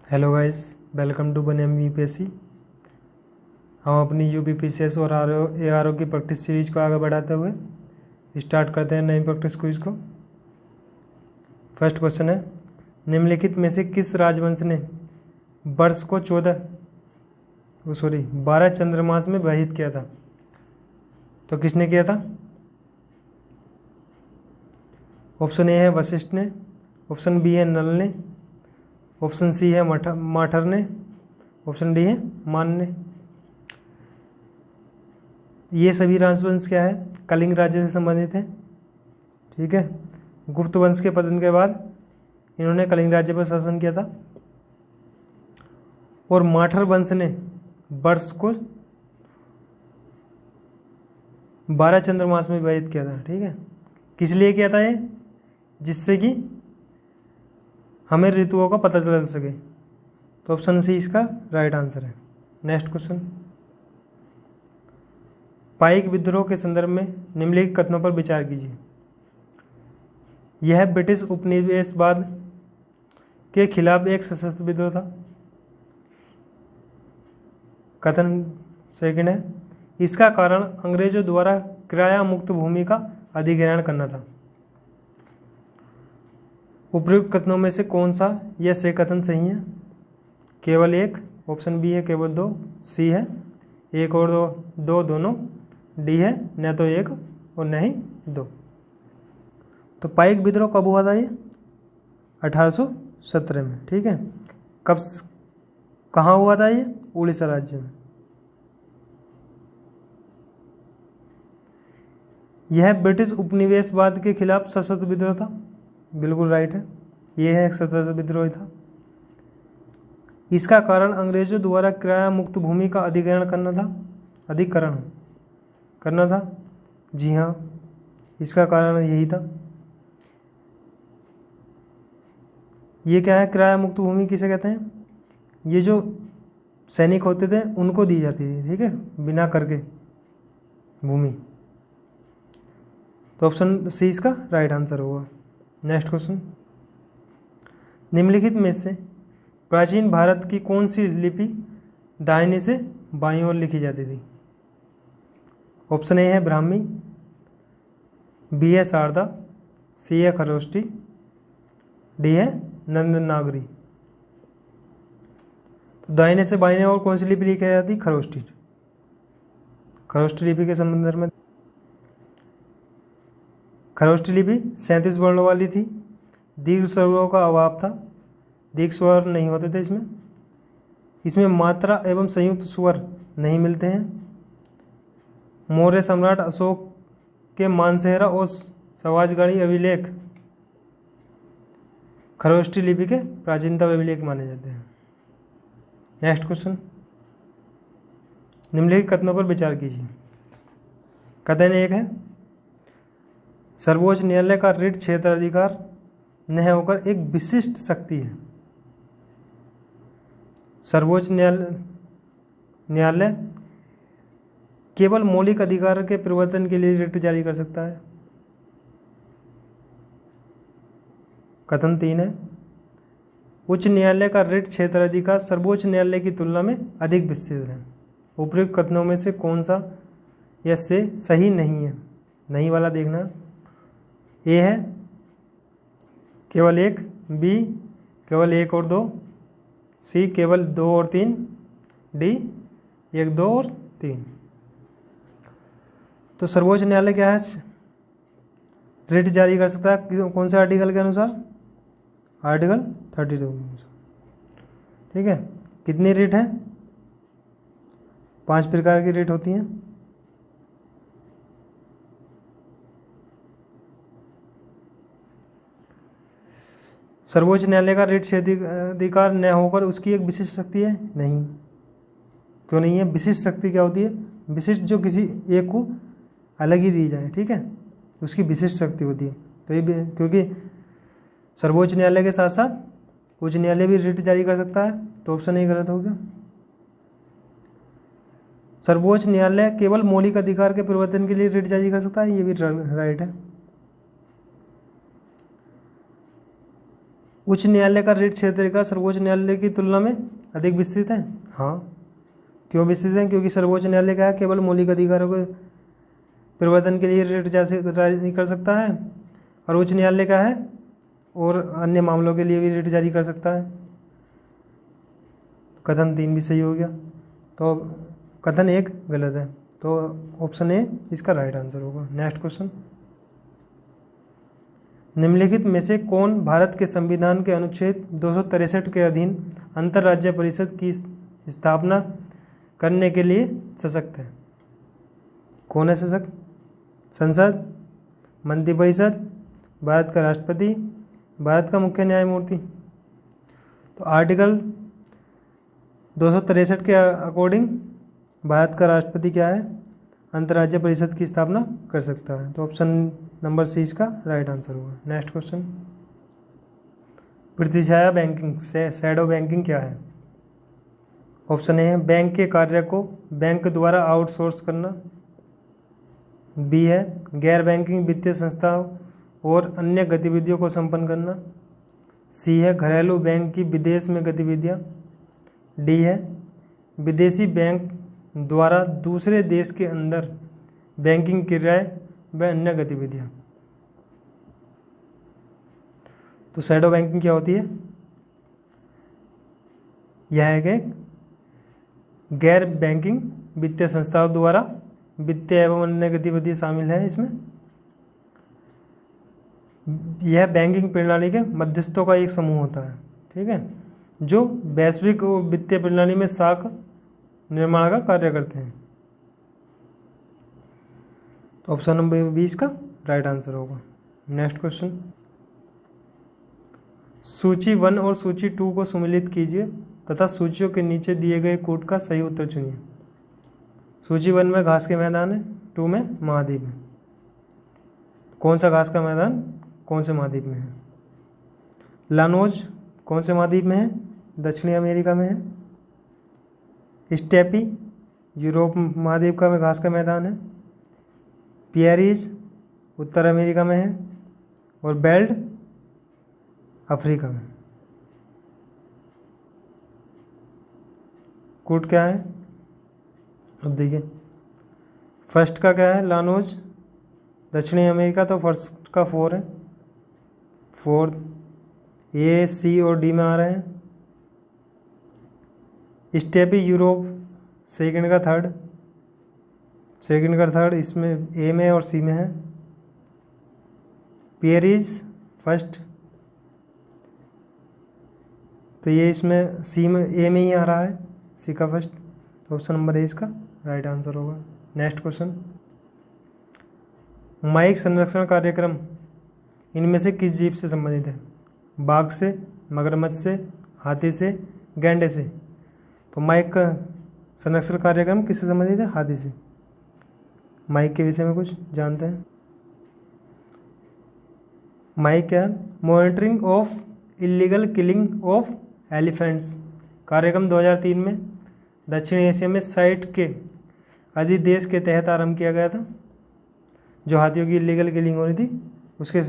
Hello guys, welcome to one M UPSC. हम अपनी UPPCS और ARO की प्रैक्टिस सीरीज को आगे बढ़ाते हुए स्टार्ट करते हैं नई प्रैक्टिस क्विज को। फर्स्ट क्वेश्चन है, निम्नलिखित में से किस राजवंश ने वर्ष को 12 चंद्रमास में विभाजित किया था? तो किसने किया था? ऑप्शन ए है वशिष्ठ ने, ऑप्शन बी है नल ने, ऑप्शन सी है माठर ने, ऑप्शन डी है मान ने। ये सभी राजवंश क्या है? कलिंग राज्य से संबंधित है। ठीक है, गुप्त वंश के पतन के बाद इन्होंने कलिंग राज्य पर शासन किया था। और माठर वंश ने वर्ष को 12 चंद्रमास में विभाजित किया था। ठीक है, किस लिए किया था ये? जिससे कि हमें ऋतुओं का पता चल सके। तो ऑप्शन सी इसका राइट आंसर है। नेक्स्ट क्वेश्चन, पाइक विद्रोह के संदर्भ में निम्नलिखित कथनों पर विचार कीजिए। यह ब्रिटिश उपनिवेशवाद के खिलाफ एक सशस्त्र विद्रोह था। कथन सेकंड है, इसका कारण अंग्रेजों द्वारा किराया मुक्त भूमि का अधिग्रहण करना था। उपयुक्त कथनों में से कौन सा यह से कथन सही है? केवल एक, ऑप्शन बी है केवल दो, सी है एक और दो दोनों, डी है न तो एक और न ही दो। तो पाइक विद्रोह कब हुआ था? ये 1817 में। ठीक है, कब कहाँ हुआ था? ये उड़ीसा राज्य में। यह ब्रिटिश उपनिवेशवाद के खिलाफ सशस्त्र विद्रोह था। बिल्कुल राइट है, यह है एक सशस्त्र विद्रोह था। इसका कारण अंग्रेजों द्वारा किराया मुक्त भूमि का अधिग्रहण करना था। जी हाँ, इसका कारण यही था। ये क्या है? किराया मुक्त भूमि किसे कहते हैं? ये जो सैनिक होते थे उनको दी जाती थी। ठीक है, बिना कर के भूमि। तो ऑप्शन सी इसका राइट आंसर होगा। नेक्स्ट क्वेश्चन, निम्नलिखित में से प्राचीन भारत की कौन सी लिपि दाहिने से बाईं ओर लिखी जाती थी? ऑप्शन ए है ब्राह्मी, बी है शारदा, सी है खरोष्टी, डी है नंदनागरी। तो दाहिने से बाईं ओर कौन सी लिपि लिखी जाती? खरोष्टी लिपि के संदर्भ में। खरोष्टी लिपि 37 वर्णों वाली थी। दीर्घ स्वरों का अभाव था, दीर्घ स्वर नहीं होते थे इसमें मात्रा एवं संयुक्त स्वर नहीं मिलते हैं। मौर्य सम्राट अशोक के मानसेहरा और सवाजगाड़ी अभिलेख खरोष्टी लिपि के प्राचीनतम अभिलेख माने जाते हैं। नेक्स्ट क्वेश्चन, निम्नलिखित कथनों पर विचार कीजिए। कथन एक है, सर्वोच्च न्यायालय का रिट क्षेत्राधिकार न होकर एक विशिष्ट शक्ति है। सर्वोच्च न्यायालय केवल मौलिक अधिकार के परिवर्तन के लिए रिट जारी कर सकता है। कथन 3 है, उच्च न्यायालय का रिट क्षेत्राधिकार सर्वोच्च न्यायालय की तुलना में अधिक विस्तृत है। उपयुक्त कथनों में से कौन सा या से सही नहीं है? नहीं वाला देखना। ए है केवल एक, बी केवल एक और दो, सी केवल 2 और 3, डी 1, 2 और 3। तो सर्वोच्च न्यायालय क्या है? रिट जारी कर सकता है कौन से आर्टिकल के अनुसार? आर्टिकल 32 के अनुसार। ठीक है, कितनी रिट है? 5 प्रकार की रिट होती हैं। सर्वोच्च न्यायालय का रिट क्षेत्राधिकार न होकर उसकी एक विशिष्ट शक्ति है? नहीं। क्यों नहीं है? विशिष्ट शक्ति क्या होती है? विशिष्ट जो किसी एक को अलग ही दी जाए। ठीक है, उसकी विशिष्ट शक्ति होती है। तो ये क्योंकि सर्वोच्च न्यायालय के साथ साथ उच्च न्यायालय भी रिट जारी कर सकता है, तो ऑप्शन ए गलत हो गया। सर्वोच्च न्यायालय केवल मौलिक अधिकार के परिवर्तन के लिए रिट जारी कर सकता है, ये भी राइट है। उच्च न्यायालय का रिट क्षेत्रिका सर्वोच्च न्यायालय की तुलना में अधिक विस्तृत है। हाँ, क्यों विस्तृत है? क्योंकि सर्वोच्च न्यायालय क्या है, केवल मौलिक अधिकारों के परिवर्तन के लिए रिट जारी कर सकता है, और उच्च न्यायालय क्या है, और अन्य मामलों के लिए भी रिट जारी कर सकता है। कथन 3 भी सही हो गया, तो कथन 1 गलत है, तो ऑप्शन ए इसका राइट आंसर होगा। नेक्स्ट क्वेश्चन, निम्नलिखित में से कौन भारत के संविधान के अनुच्छेद 263 के अधीन अंतर्राज्य परिषद की स्थापना करने के लिए सशक्त है? कौन है सशक्त? संसद, मंत्रिपरिषद, भारत का राष्ट्रपति, भारत का मुख्य न्यायमूर्ति। तो आर्टिकल 263 के अकॉर्डिंग भारत का राष्ट्रपति क्या है, अंतर्राज्य परिषद की स्थापना कर सकता है। तो ऑप्शन नंबर सी इसका राइट आंसर होगा। नेक्स्ट क्वेश्चन, प्रतिछाया बैंकिंग से शैडो बैंकिंग क्या है? ऑप्शन ए है बैंक के कार्य को बैंक द्वारा आउटसोर्स करना, बी है गैर बैंकिंग वित्तीय संस्थाओं और अन्य गतिविधियों को संपन्न करना, सी है घरेलू बैंक की विदेश में गतिविधियां, डी है विदेशी बैंक द्वारा दूसरे देश के अंदर बैंकिंग क्रियाएं व अन्य गतिविधियां। तो शैडो बैंकिंग क्या होती है? यह है कि गैर बैंकिंग वित्तीय संस्थाओं द्वारा वित्तीय एवं अन्य गतिविधि शामिल है इसमें। यह बैंकिंग प्रणाली के मध्यस्थों का एक समूह होता है, ठीक है, जो वैश्विक वित्तीय प्रणाली में शाख निर्माण का कार्य करते हैं। तो ऑप्शन नंबर 20 का राइट आंसर होगा। नेक्स्ट क्वेश्चन, सूची 1 और सूची 2 को सम्मिलित कीजिए तथा सूचियों के नीचे दिए गए कोड का सही उत्तर चुनिए। सूची 1 में घास के मैदान है, 2 में महाद्वीप है। कौन सा घास का मैदान कौन से महाद्वीप में है? लानोज कौन से महाद्वीप में है? दक्षिणी अमेरिका में है। स्टेपी यूरोप महाद्वीप का घास का मैदान है। पियरीज उत्तर अमेरिका में है, और बेल्ट अफ्रीका में। कोड क्या है? अब देखिए, फर्स्ट का क्या है? लानोज दक्षिणी अमेरिका, तो फर्स्ट का 4 है, 4 ए सी और डी में आ रहे हैं। स्टेपी यूरोप सेकंड का थर्ड इसमें ए में और सी में है। पियरीज फर्स्ट, तो ये इसमें सी में ए में ही आ रहा है, सी का फर्स्ट, तो ऑप्शन नंबर ए इसका राइट आंसर होगा। नेक्स्ट क्वेश्चन, माइक संरक्षण कार्यक्रम इनमें से किस जीव से संबंधित है? बाघ से, मगरमच्छ से, हाथी से, गैंडे से। तो माइक का संरक्षण कार्यक्रम किससे संबंधित है? हाथी से। माइक के विषय में कुछ जानते हैं? माइक क्या है? Monitoring of illegal killing of elephants कार्यक्रम 2003 में दक्षिण एशिया में 60 के अधिदेश के तहत आरंभ किया गया था। जो हाथियों की इलीगल किलिंग हो रही थी उसके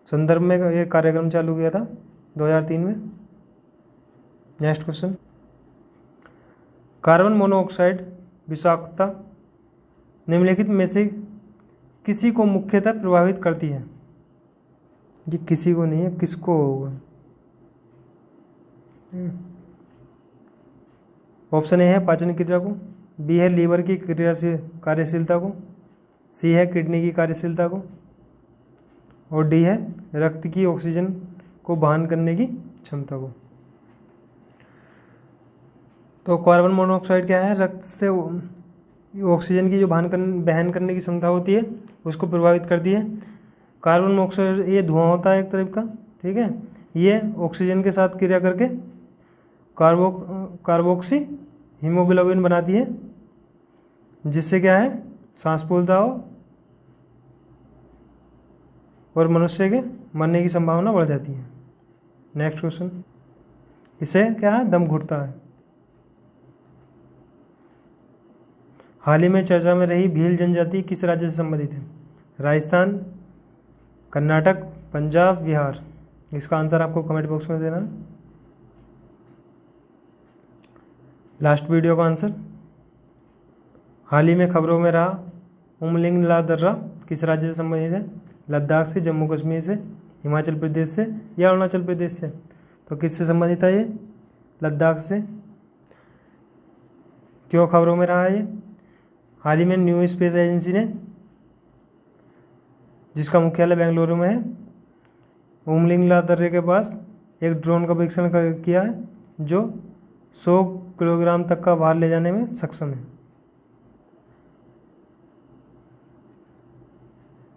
संदर्भ में यह कार्यक्रम चालू किया था 2003 में। नेक्स्ट क्वेश्चन, कार्बन मोनोऑक्साइड विषाक्तता निम्नलिखित में से किसी को मुख्यतः प्रभावित करती है? ये किसी को नहीं है, किसको होगा? ऑप्शन ए है पाचन क्रिया को, बी है लीवर की कार्यशीलता को, सी है किडनी की कार्यशीलता को, और डी है रक्त की ऑक्सीजन को वहन करने की क्षमता को। तो कार्बन मोनोऑक्साइड क्या है? रक्त से ऑक्सीजन की जो वहन करने की क्षमता होती है उसको प्रभावित करती है। कार्बन मोनोऑक्साइड ये धुआं होता है एक तरह का, ठीक है, ये ऑक्सीजन के साथ क्रिया करके कार्बोक्सी हीमोग्लोबिन बनाती है, जिससे क्या है सांस फूलता हो और मनुष्य के मरने की संभावना बढ़ जाती है। नेक्स्ट क्वेश्चन, इससे क्या है? दम घुटता है। हाल ही में चर्चा में रही भील जनजाति किस राज्य से संबंधित है? राजस्थान, कर्नाटक, पंजाब, बिहार। इसका आंसर आपको कमेंट बॉक्स में देना है। लास्ट वीडियो का आंसर, हाल ही में खबरों में रहा उमलिंग ला दर्रा किस राज्य से संबंधित है? लद्दाख से, जम्मू कश्मीर से, हिमाचल प्रदेश से या अरुणाचल प्रदेश से? तो किससे संबंधित है ये? लद्दाख से। क्यों खबरों में रहा है ये? हाल ही में न्यू स्पेस एजेंसी ने, जिसका मुख्यालय बेंगलुरु में है, उमलिंग ला दर्रे के पास एक ड्रोन का परीक्षण किया है जो 100 किलोग्राम तक का भार ले जाने में सक्षम है।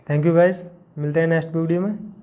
थैंक यू गाइस, मिलते हैं नेक्स्ट वीडियो में।